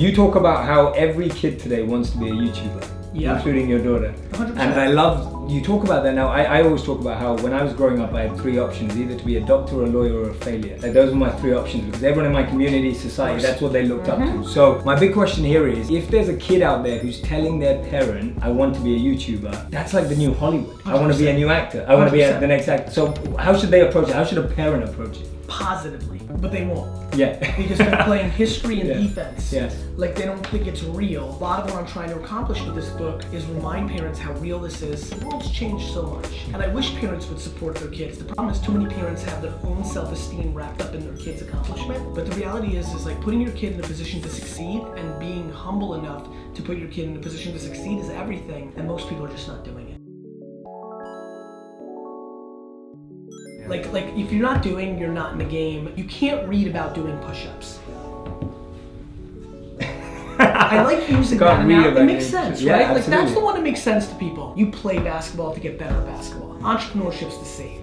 You talk about how every kid today wants to be a YouTuber, including your daughter. 100%. And I love, you talk about that now. I always talk about how when I was growing up, I had 3 options, either to be a doctor, a lawyer, or a failure. Like those were my 3 options because everyone in my community, society, that's what they looked up to. So my big question here is, if there's a kid out there who's telling their parent, I want to be a YouTuber, that's like the new Hollywood. 100%. I want to be a new actor. I want to be the next actor. So how should they approach it? How should a parent approach it? Positively, but they won't. Yeah. Because they're playing history and defense. Yes. Like they don't think it's real. A lot of what I'm trying to accomplish with this book is remind parents how real this is. The world's changed so much. And I wish parents would support their kids. The problem is too many parents have their own self-esteem wrapped up in their kid's accomplishment. But the reality is like putting your kid in a position to succeed and being humble enough to put your kid in a position to succeed is everything. And most people are just not doing it. Like if you're not doing, you're not in the game. You can't read about doing push-ups. I like using that analogy. It makes sense, right? Absolutely. Like that's the one that makes sense to people. You play basketball to get better at basketball. Entrepreneurship's the same.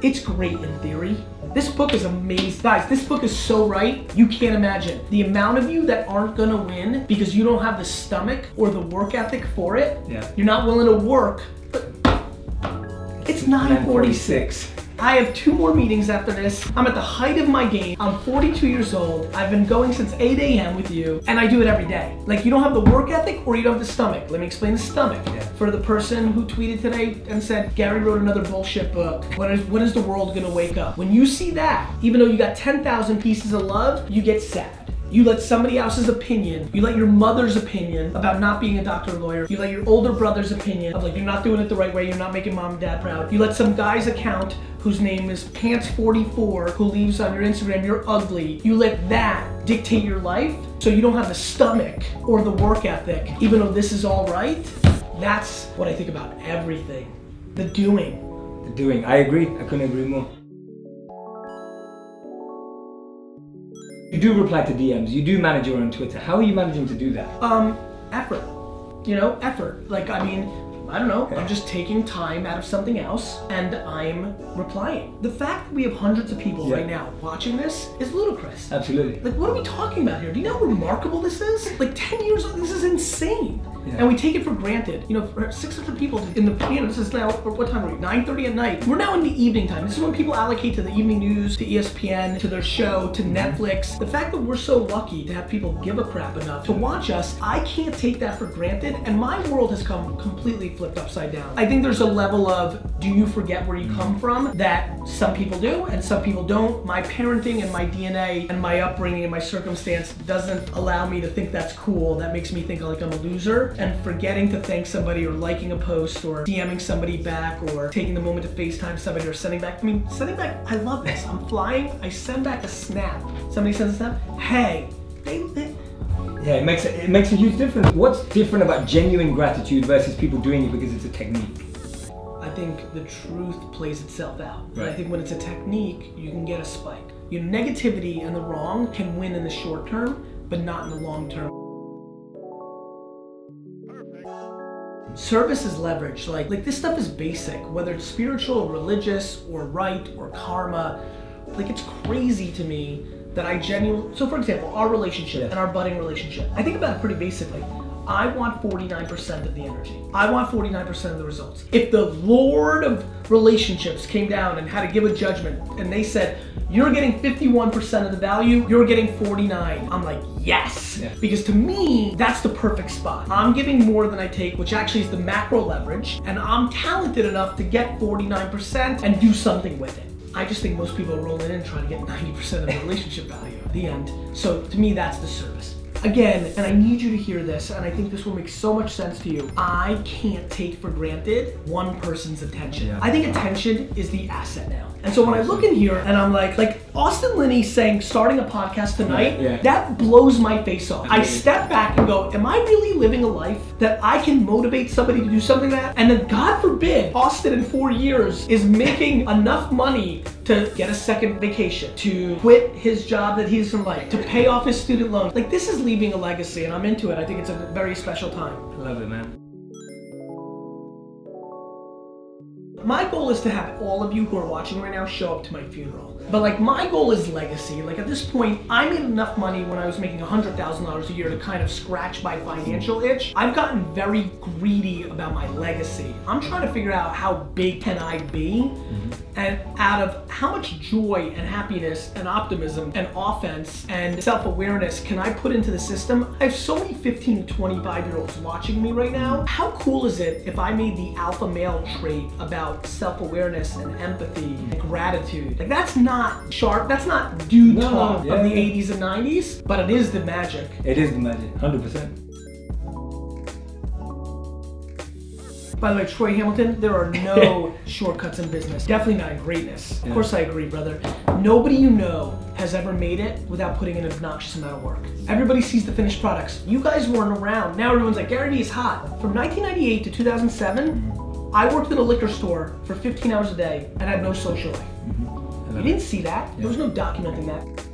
It's great in theory. This book is amazing. Guys, this book is so right, you can't imagine. The amount of you that aren't gonna win because you don't have the stomach or the work ethic for it. Yeah. You're not willing to work, but it's 9:46. I have 2 more meetings after this. I'm at the height of my game. I'm 42 years old. I've been going since 8 a.m. with you, and I do it every day. Like, you don't have the work ethic or you don't have the stomach. Let me explain the stomach. Yeah. For the person who tweeted today and said, Gary wrote another bullshit book. When is the world gonna wake up? When you see that, even though you got 10,000 pieces of love, you get sad. You let somebody else's opinion, you let your mother's opinion about not being a doctor or lawyer, you let your older brother's opinion of like you're not doing it the right way, you're not making mom and dad proud. You let some guy's account whose name is Pants44 who leaves on your Instagram, you're ugly. You let that dictate your life so you don't have the stomach or the work ethic, even though this is all right. That's what I think about everything. The doing. The doing, I agree, I couldn't agree more. You do reply to DMs, you do manage your own Twitter. How are you managing to do that? Effort. You know, effort. Like, I mean, I don't know, I'm just taking time out of something else and I'm replying. The fact that we have hundreds of people right now watching this is ludicrous. Absolutely. Like, what are we talking about here? Do you know how remarkable this is? Like 10 years old, this is insane. Yeah. And we take it for granted. You know, for 600 people in the, you know, this is now, what time are we? 9:30 at night. We're now in the evening time. This is when people allocate to the evening news, to ESPN, to their show, to Netflix. The fact that we're so lucky to have people give a crap enough to watch us, I can't take that for granted. And my world has come completely flipped upside down. I think there's a level of, do you forget where you come from? That some people do and some people don't. My parenting and my DNA and my upbringing and my circumstance doesn't allow me to think that's cool. That makes me think like I'm a loser. And forgetting to thank somebody or liking a post or DMing somebody back or taking the moment to FaceTime somebody or sending back, I love this. I'm flying, I send back a snap. Somebody sends a snap, hey, yeah, it makes a huge difference. What's different about genuine gratitude versus people doing it because it's a technique? I think the truth plays itself out. Right. I think when it's a technique, you can get a spike. Your negativity and the wrong can win in the short term, but not in the long term. Service is leverage. Like this stuff is basic, whether it's spiritual or religious or right or karma. Like, it's crazy to me that I genuinely, so for example, our relationship and our budding relationship, I think about it pretty basically. I want 49% of the energy. I want 49% of the results. If the Lord of relationships came down and had to give a judgment and they said, you're getting 51% of the value, you're getting 49. I'm like, yes. Yeah. Because to me, that's the perfect spot. I'm giving more than I take, which actually is the macro leverage, and I'm talented enough to get 49% and do something with it. I just think most people are rolling in and trying to get 90% of the relationship value at the end. So to me, that's the service. Again, and I need you to hear this, and I think this will make so much sense to you. I can't take for granted one person's attention. Yeah. I think attention is the asset now. And so when I look in here and I'm like Austin Linney saying, starting a podcast tonight, that blows my face off. I step back and go, am I really living a life that I can motivate somebody to do something like that? And then God forbid, Austin in 4 years is making enough money to get a second vacation, to quit his job that he doesn't like, to pay off his student loans. Like, this is leaving a legacy, and I'm into it. I think it's a very special time. I love it, man. My goal is to have all of you who are watching right now show up to my funeral. But like my goal is legacy. Like at this point, I made enough money when I was making $100,000 a year to kind of scratch my financial itch. I've gotten very greedy about my legacy. I'm trying to figure out how big can I be, and out of how much joy and happiness and optimism and offense and self-awareness can I put into the system. I have so many 15 to 25-year-olds watching me right now. How cool is it if I made the alpha male trait about self-awareness and empathy and gratitude? Like that's not sharp, that's not dude talk of the 80s and 90s, but it is the magic. It is the magic, 100%. By the way, Troy Hamilton, there are no shortcuts in business. Definitely not in greatness. Of course I agree, brother. Nobody you know has ever made it without putting in an obnoxious amount of work. Everybody sees the finished products. You guys weren't around. Now everyone's like, Gary Vee is hot. From 1998 to 2007, I worked at a liquor store for 15 hours a day and had no social life. You didn't see that. There was no documenting that.